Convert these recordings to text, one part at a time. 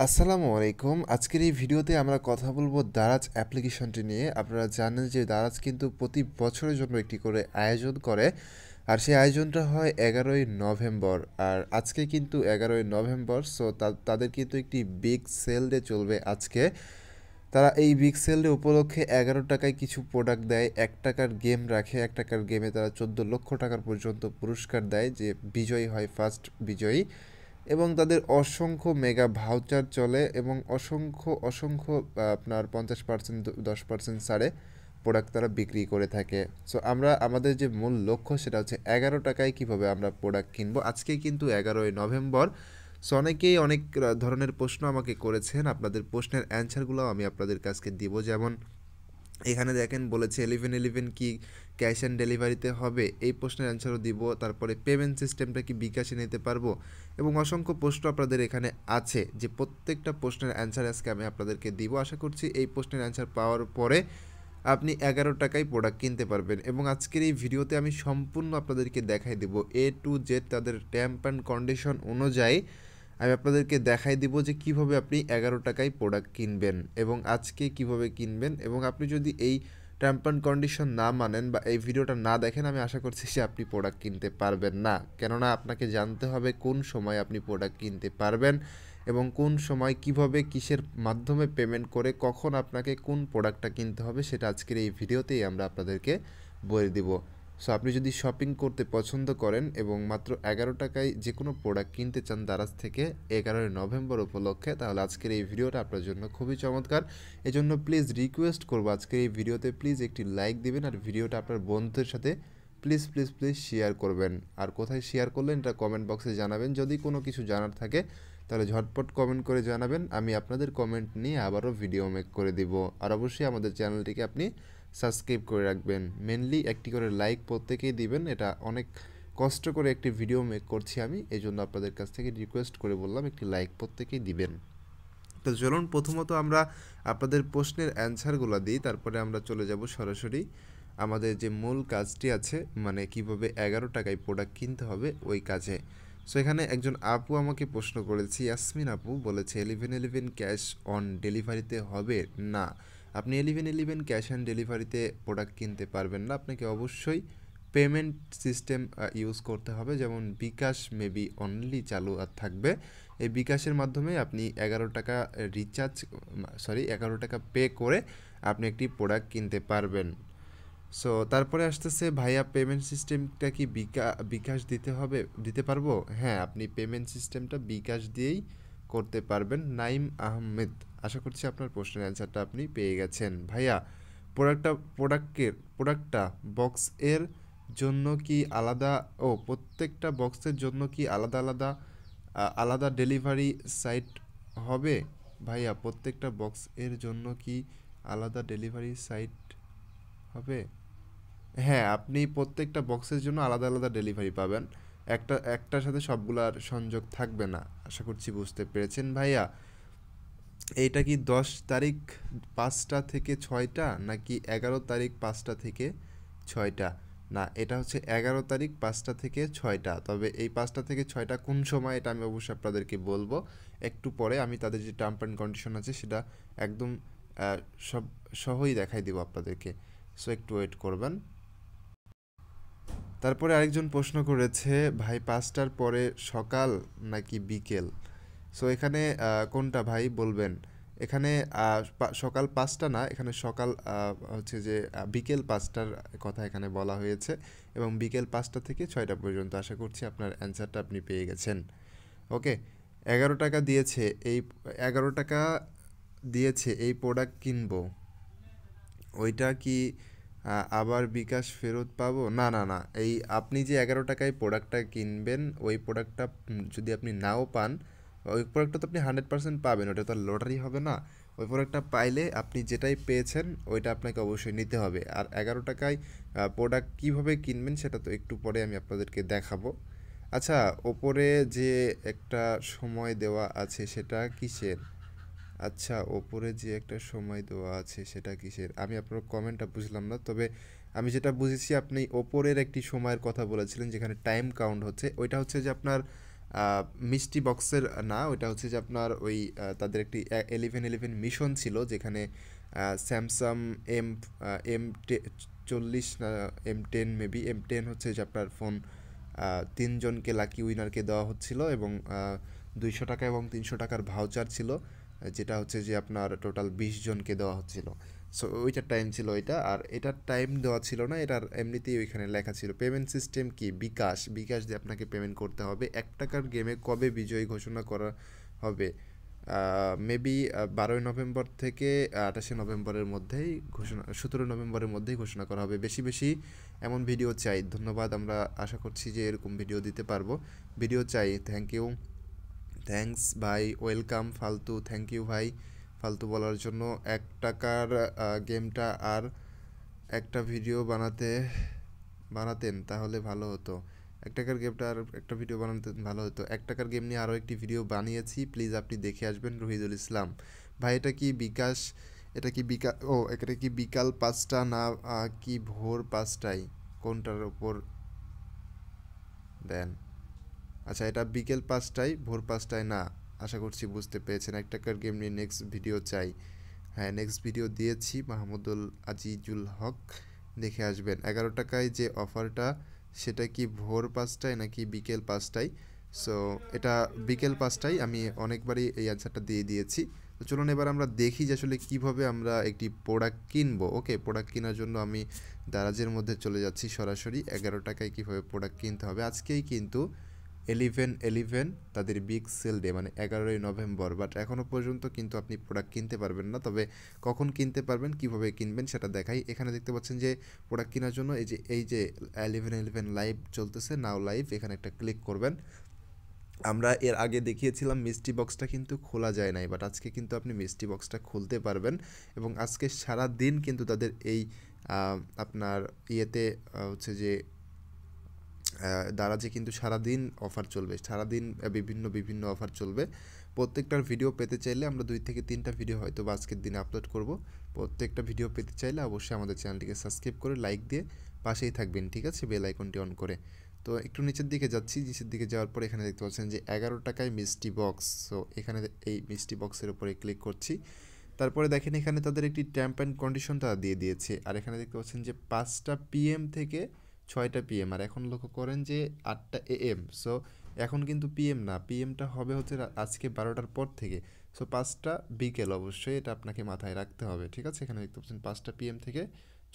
আসসালামু আলাইকুম। আজকের এই ভিডিওতে আমরা কথা বলবো দারাজ অ্যাপ্লিকেশনটি নিয়ে। আপনারা জানেন যে দারাজ কিন্তু প্রতি বছরের জন্য একটি করে আয়োজন করে, আর সেই আয়োজনটা হয় 11ই নভেম্বর। আর আজকে কিন্তু 11ই নভেম্বর, সো তাদের কিন্তু একটি বিগ সেল ডে চলবে আজকে। তারা এই বিগ সেল ডে উপলক্ষে 11 টাকায় কিছু প্রোডাক্ট দেয়, 1 টাকার গেম রাখে, 1 টাকার গেমে তারা 14 লক্ষ টাকার পর্যন্ত পুরস্কার দেয়, যে বিজয়ী হয় ফার্স্ট বিজয়ী। এবং তাদের অসংখ্য মেগা ভাউচার চলে এবং অসংখ্য অসংখ্য আপনার 50%, 10% ছাড়ে প্রোডাক্ট তারা বিক্রি করে থাকে। সো আমরা আমাদের যে মূল লক্ষ্য সেটা হচ্ছে 11 টাকায় কীভাবে আমরা প্রোডাক্ট কিনবো। আজকে কিন্তু 11ই নভেম্বর। সো অনেকেই অনেক ধরনের প্রশ্ন আমাকে করেছেন, আপনাদের প্রশ্নের অ্যান্সারগুলো আমি আপনাদের কাছকে দিব। যেমন এখানে দেখেন বলেছে 1111 কি ক্যাশ অ্যান্ড ডেলিভারিতে হবে, এই প্রশ্নের অ্যান্সারও দিব। তারপরে পেমেন্ট সিস্টেমটা কি বিকাশে নিতে পারবো, এবং অসংখ্য প্রশ্ন আপনাদের এখানে আছে, যে প্রত্যেকটা প্রশ্নের অ্যান্সার আজকে আমি আপনাদেরকে দিব। আশা করছি এই প্রশ্নের অ্যান্সার পাওয়ার পরে আপনি 11 টাকায় প্রোডাক্ট কিনতে পারবেন। এবং আজকের এই ভিডিওতে আমি সম্পূর্ণ আপনাদেরকে দেখাই দেব এ টু জেড তাদের টার্ম অ্যান্ড কন্ডিশন অনুযায়ী। আমি আপনাদেরকে দেখাই দিব যে কিভাবে আপনি 11 টাকায় প্রোডাক্ট কিনবেন এবং আজকে কিভাবে কিনবেন। এবং আপনি যদি এই টার্ম অ্যান্ড কন্ডিশন না মানেন বা এই ভিডিওটা না দেখেন, আমি আশা করছি যে আপনি প্রোডাক্ট কিনতে পারবেন না। কেননা আপনাকে জানতে হবে কোন সময় আপনি প্রোডাক্ট কিনতে পারবেন এবং কোন সময় কিভাবে কিসের মাধ্যমে পেমেন্ট করে কখন আপনাকে কোন প্রোডাক্টটা কিনতে হবে, সেটা আজকের এই ভিডিওতেই আমরা আপনাদেরকে বলে দিব। সো আপনি যদি শপিং করতে পছন্দ করেন এবং মাত্র 11 টাকায় যে কোনো প্রোডাক্ট কিনতে চান দারাজ থেকে 11ই নভেম্বর উপলক্ষে, তাহলে আজকের এই ভিডিওটা আপনার জন্য খুবই চমৎকার। এজন্য প্লিজ রিকোয়েস্ট করবো, আজকের এই ভিডিওতে প্লিজ একটি লাইক দিবেন আর ভিডিওটা আপনার বন্ধুদের সাথে প্লিজ প্লিজ প্লিজ শেয়ার করবেন। আর কোথায় শেয়ার করলেন এটা কমেন্ট বক্সে জানাবেন। যদি কোনো কিছু জানার থাকে তাহলে ঝটপট কমেন্ট করে জানাবেন, আমি আপনাদের কমেন্ট নিয়ে আবারও ভিডিও মেক করে দিব। আর অবশ্যই আমাদের চ্যানেলটিকে আপনি সাবস্ক্রাইব করে রাখবেন। মেনলি একটি করে লাইক প্রত্যেকেই দিবেন, এটা অনেক কষ্ট করে একটি ভিডিও মেক করছি আমি, এই জন্য আপনাদের কাছ থেকে রিকোয়েস্ট করে বললাম একটি লাইক প্রত্যেকেই দিবেন। তো চলুন প্রথমত আমরা আপনাদের প্রশ্নের অ্যান্সারগুলো দিই, তারপরে আমরা চলে যাব সরাসরি আমাদের যে মূল কাজটি আছে, মানে কিভাবে 11 টাকায় প্রোডাক্ট কিনতে হবে ওই কাজে। সো এখানে একজন আপু আমাকে প্রশ্ন করেছে, ইয়াসমিন আপু বলেছে 1111 ক্যাশ অন ডেলিভারিতে হবে না। আপনি 1111 ক্যাশ অন ডেলিভারিতে প্রোডাক্ট কিনতে পারবেন না, আপনাকে অবশ্যই পেমেন্ট সিস্টেম ইউজ করতে হবে। যেমন বিকাশ মেবি অনলি চালু আর থাকবে, এই বিকাশের মাধ্যমে আপনি 11 টাকা রিচার্জ, 11 টাকা পে করে আপনি একটি প্রোডাক্ট কিনতে পারবেন। সো তারপরে আসতেছে ভাইয়া পেমেন্ট সিস্টেমটা কি বিকাশ দিতে পারবো? হ্যাঁ, আপনি পেমেন্ট সিস্টেমটা বিকাশ দিয়েই করতে পারবেন। নাইম আহমেদ, আশা করছি আপনার প্রশ্নের অ্যান্সারটা আপনি পেয়ে গেছেন। ভাইয়া প্রোডাক্টটা বক্স এর জন্য কি আলাদা, প্রত্যেকটা বক্সের জন্য কি আলাদা আলাদা আলাদা ডেলিভারি সাইট হবে? ভাইয়া প্রত্যেকটা বক্স এর জন্য কি আলাদা ডেলিভারি সাইট হবে? হ্যাঁ, আপনি প্রত্যেকটা বক্সের জন্য আলাদা আলাদা ডেলিভারি পাবেন, একটার সাথে সবগুলার সংযোগ থাকবে না। আশা করছি বুঝতে পেরেছেন ভাইয়া। এইটা কি 10 তারিখ 5টা থেকে 6টা, নাকি 11 তারিখ 5টা থেকে 6টা? না, এটা হচ্ছে 11 তারিখ 5টা থেকে 6টা। তবে এই 5টা থেকে 6টা কোন সময়, এটা আমি অবশ্যই আপনাদেরকে বলবো একটু পরে। আমি তাদের যে টার্ম অ্যান্ড কন্ডিশন আছে সেটা একদম আহ, সব সহই দেখাই দিব আপনাদেরকে। সো একটু ওয়েট করবেন। তারপরে আরেকজন প্রশ্ন করেছে, ভাই 5টার পরে সকাল নাকি বিকেল? সো এখানে কোনটা ভাই বলবেন? এখানে সকাল 5টা না, এখানে সকাল হচ্ছে যে বিকেল 5টার কথা এখানে বলা হয়েছে, এবং বিকেল 5টা থেকে 6টা পর্যন্ত। আশা করছি আপনার অ্যান্সারটা আপনি পেয়ে গেছেন। ওকে, 11 টাকা দিয়েছে, এই 11 টাকা দিয়েছে এই প্রোডাক্ট কিনবো, ওইটা কি আবার বিকাশ ফেরত পাবো? না না না, এই আপনি যে 11 টাকায় প্রোডাক্টটা কিনবেন, ওই প্রোডাক্টটা যদি আপনি নাও পান, ওই প্রোডাক্টটা তো আপনি 100% পাবেন, ওটা তো আর লটারি হবে না। ওই প্রোডাক্টটা পাইলে আপনি যেটাই পেয়েছেন ওইটা আপনাকে অবশ্যই নিতে হবে। আর 11 টাকায় প্রোডাক্ট কীভাবে কিনবেন সেটা তো একটু পরে আমি আপনাদেরকে দেখাবো। আচ্ছা, ওপরে যে একটা সময় দেওয়া আছে সেটা কিসের? আচ্ছা, ওপরে যে একটা সময় দেওয়া আছে সেটা কিসের? আমি আপনার কমেন্টটা বুঝলাম না, তবে আমি যেটা বুঝেছি আপনি ওপরের একটি সময়ের কথা বলেছিলেন যেখানে টাইম কাউন্ট হচ্ছে, ওইটা হচ্ছে যে আপনার মিষ্টি বক্সের না, ওইটা হচ্ছে যে আপনার ওই তাদের একটি 1111 মিশন ছিল, যেখানে স্যামসাং এম এম 40 না M10, মেবি M10 হচ্ছে যে আপনার ফোন 3জনকে লাকি উইনারকে দেওয়া হচ্ছিল, এবং 200 টাকা এবং 300 টাকার ভাউচার ছিল, যেটা হচ্ছে যে আপনার টোটাল 20জনকে দেওয়া হচ্ছিল। সো ওইটার টাইম ছিল ওইটা, আর এটার টাইম দেওয়া ছিল না, এটার এমনিতেই ওইখানে লেখা ছিল। পেমেন্ট সিস্টেম কি? বিকাশ। বিকাশ দিয়ে আপনাকে পেমেন্ট করতে হবে। 1 টাকার গেমে কবে বিজয়ী ঘোষণা করা হবে? মেবি 12ই নভেম্বর থেকে 28শে নভেম্বরের মধ্যেই ঘোষণা, 17ই নভেম্বরের মধ্যেই ঘোষণা করা হবে। বেশি বেশি এমন ভিডিও চাই। ধন্যবাদ, আমরা আশা করছি যে এরকম ভিডিও দিতে পারবো। ভিডিও চাই। থ্যাংক ইউ, থ্যাঙ্কস ভাই, ওয়েলকাম। ফালতু থ্যাংক ইউ ভাই ফালতু বলার জন্য। 1 টাকার গেমটা আর একটা ভিডিও বানাতেন তাহলে ভালো হতো। 1 টাকার গেমটা আর একটা ভিডিও বানাতেন ভালো হতো। 1 টাকার গেম নিয়ে আরও একটি ভিডিও বানিয়েছি, প্লিজ আপনি দেখে আসবেন। রহিদুল ইসলাম ভাই, এটা কি বিকাশ? এটা কি এটা কি বিকাল 5টা না কি ভোর 5টায়? কোনটার ওপর দেন? আচ্ছা, এটা বিকেল 5টায়, ভোর 5টায় না। আশা করছি বুঝতে পেরেছেন। 1 টাকার গেম নিয়ে নেক্সট ভিডিও চাই। হ্যাঁ, নেক্সট ভিডিও দিয়েছি। মাহমুদুল আজিজুল হক, দেখে আসবেন। 11 টাকায় যে অফারটা, সেটা কি ভোর 5টায় নাকি বিকেল 5টায়? সো এটা বিকেল 5টায়। আমি অনেকবারই এই অ্যান্সারটা দিয়ে দিয়েছি। তো চলুন এবার আমরা দেখি যে আসলে কীভাবে আমরা একটি প্রোডাক্ট কিনবো। ওকে, প্রোডাক্ট কেনার জন্য আমি দারাজের মধ্যে চলে যাচ্ছি সরাসরি। 11 টাকায় কীভাবে প্রোডাক্ট কিনতে হবে। আজকেই কিন্তু 11/11 তাদের বিগ সেল ডে, মানে 11ই নভেম্বর, বাট এখনও পর্যন্ত কিন্তু আপনি প্রোডাক্ট কিনতে পারবেন না। তবে কখন কিনতে পারবেন, কিভাবে কিনবেন সেটা দেখাই। এখানে দেখতে পাচ্ছেন যে প্রোডাক্ট কেনার জন্য এই যে 11/11 লাইভ চলতেছে, নাও লাইভ, এখানে একটা ক্লিক করবেন। আমরা এর আগে দেখিয়েছিলাম মিস্ট্রি বক্সটা কিন্তু খোলা যায় নাই, বাট আজকে কিন্তু আপনি মিস্ট্রি বক্সটা খুলতে পারবেন। এবং আজকে সারা দিন কিন্তু তাদের এই আপনার ইয়েতে হচ্ছে যে দারাজে কিন্তু সারাদিন অফার চলবে। সারাদিন বিভিন্ন বিভিন্ন অফার চলবে। প্রত্যেকটার ভিডিও পেতে চাইলে আমরা 2 থেকে 3টা ভিডিও হয়তো বা আজকের দিনে আপলোড করব। প্রত্যেকটা ভিডিও পেতে চাইলে অবশ্যই আমাদের চ্যানেলটিকে সাবস্ক্রাইব করে লাইক দিয়ে পাশেই থাকবেন, ঠিক আছে, বেল আইকনটি অন করে। তো একটু নিচের দিকে যাচ্ছি। নিচের দিকে যাওয়ার পর এখানে দেখতে পাচ্ছেন যে 11 টাকায় মিষ্টি বক্স। সো এখানে এই মিষ্টি বক্সের উপরে ক্লিক করছি। তারপরে দেখেন এখানে তাদের একটি টার্ম অ্যান্ড কন্ডিশন তারা দিয়ে দিয়েছে। আর এখানে দেখতে পাচ্ছেন যে 5টা PM থেকে 6টা PM। আর এখন লক্ষ্য করেন যে 8টা AM। সো এখন কিন্তু PM না, PMটা হবে হচ্ছে আজকে 12টার পর থেকে। সো 5টা বিকেল, অবশ্যই এটা আপনাকে মাথায় রাখতে হবে, ঠিক আছে। এখানে দেখতে পাচ্ছেন 5টা PM থেকে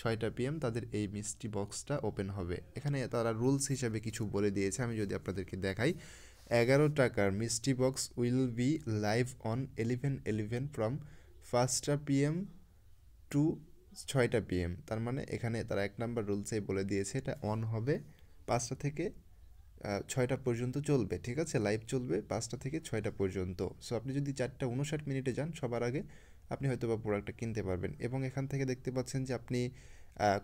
6টা PM তাদের এই মিষ্টি বক্সটা ওপেন হবে। এখানে তারা রুলস হিসাবে কিছু বলে দিয়েছে, আমি যদি আপনাদেরকে দেখাই। 11 টাকার মিষ্টি box will be live on 11/11 from 1টা PM টু 6টা PM। তার মানে এখানে তারা 1 নাম্বার রুলসেই বলে দিয়েছে এটা অন হবে 5টা থেকে 6টা পর্যন্ত চলবে, ঠিক আছে। লাইভ চলবে 5টা থেকে 6টা পর্যন্ত। সো আপনি যদি 4:59 যান সবার আগে, আপনি হয়তো বা প্রোডাক্টটা কিনতে পারবেন। এবং এখান থেকে দেখতে পাচ্ছেন যে আপনি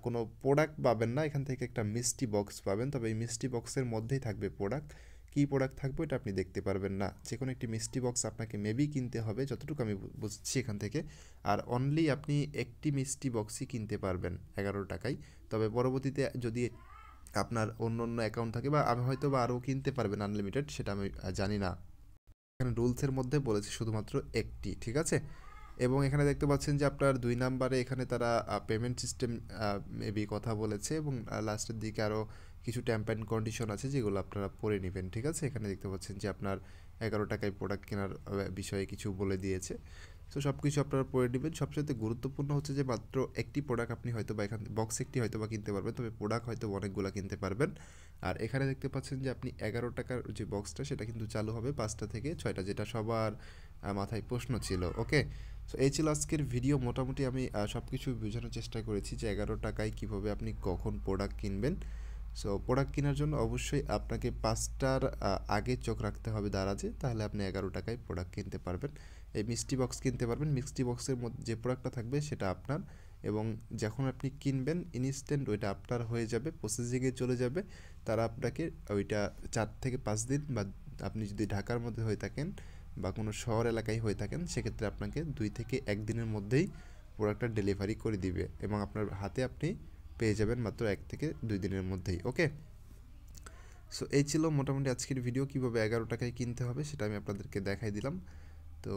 কোনো প্রোডাক্ট পাবেন না, এখান থেকে একটা মিষ্টি বক্স পাবেন। তবে এই মিষ্টি বক্সের মধ্যেই থাকবে প্রোডাক্ট। কী প্রোডাক্ট থাকবে এটা আপনি দেখতে পারবেন না। যে কোনো একটি মিষ্টি বক্স আপনাকে মেবি কিনতে হবে, যতটুকু আমি বুঝছি এখান থেকে। আর অনলি আপনি একটি মিষ্টি বক্সই কিনতে পারবেন 11 টাকায়। তবে পরবর্তীতে যদি আপনার অন্য অন্য অ্যাকাউন্ট থাকে, বা আমি হয়তো বা আরও কিনতে পারবেন আনলিমিটেড, সেটা আমি জানি না। এখানে রুলসের মধ্যে বলেছে শুধুমাত্র একটি, ঠিক আছে। এবং এখানে দেখতে পাচ্ছেন যে আপনার 2 নাম্বারে এখানে তারা পেমেন্ট সিস্টেম মেবি কথা বলেছে, এবং লাস্টের দিকে আরও কিছু টার্ম অ্যান্ড কন্ডিশন আছে যেগুলো আপনারা পড়ে নেবেন, ঠিক আছে। এখানে দেখতে পাচ্ছেন যে আপনার 11 টাকায় প্রোডাক্ট কেনার বিষয়ে কিছু বলে দিয়েছে। সো সব কিছু আপনারা পড়ে নেবেন। সবচেয়ে গুরুত্বপূর্ণ হচ্ছে যে মাত্র একটি প্রোডাক্ট আপনি হয়তো বা এখান বক্স একটি হয়তো বা কিনতে পারবেন, তবে প্রোডাক্ট হয়তো অনেকগুলো কিনতে পারবেন। আর এখানে দেখতে পাচ্ছেন যে আপনি 11 টাকার যে বক্সটা, সেটা কিন্তু চালু হবে 5টা থেকে 6টা, যেটা সবার মাথায় প্রশ্ন ছিল। ওকে, সো এই ছিল আজকের ভিডিও। মোটামুটি আমি সব কিছু বোঝানোর চেষ্টা করেছি যে 11 টাকায় কীভাবে আপনি কখন প্রোডাক্ট কিনবেন। সো প্রোডাক্ট কেনার জন্য অবশ্যই আপনাকে 5টার আগে চোখ রাখতে হবে দারাজে, তাহলে আপনি 11 টাকায় প্রোডাক্ট কিনতে পারবেন। এই মিষ্টি বক্স কিনতে পারবেন। মিষ্টি বক্সের মধ্যে যে প্রোডাক্টটা থাকবে সেটা আপনার, এবং যখন আপনি কিনবেন ইনস্ট্যান্ট ওইটা আপনার হয়ে যাবে, প্রসেসিংয়ে চলে যাবে। তারা আপনাকে ওইটা 4 থেকে 5 দিন, বা আপনি যদি ঢাকার মধ্যে হয়ে থাকেন বা কোনো শহর এলাকায় হয়ে থাকেন, সেক্ষেত্রে আপনাকে 2 থেকে 1 দিনের মধ্যেই প্রোডাক্টটা ডেলিভারি করে দিবে, এবং আপনার হাতে আপনি পেয়ে যাবেন মাত্র 1 থেকে 2 দিনের মধ্যেই। ওকে, সো এই ছিল মোটামুটি আজকের ভিডিও। কীভাবে 11 টাকায় কিনতে হবে সেটা আমি আপনাদেরকে দেখাই দিলাম। তো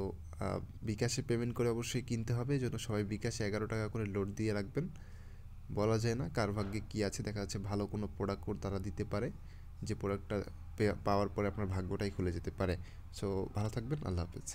বিকাশে পেমেন্ট করে অবশ্যই কিনতে হবে, এই জন্য সবাই বিকাশে 11 টাকা করে লোড দিয়ে রাখবেন। বলা যায় না কার ভাগ্যে কী আছে, দেখা যাচ্ছে ভালো কোনো প্রোডাক্ট তারা দিতে পারে, যে প্রোডাক্টটা পাওয়ার পরে আপনার ভাগ্যটাই খুলে যেতে পারে। সো ভালো থাকবেন, আল্লাহ হাফেজ।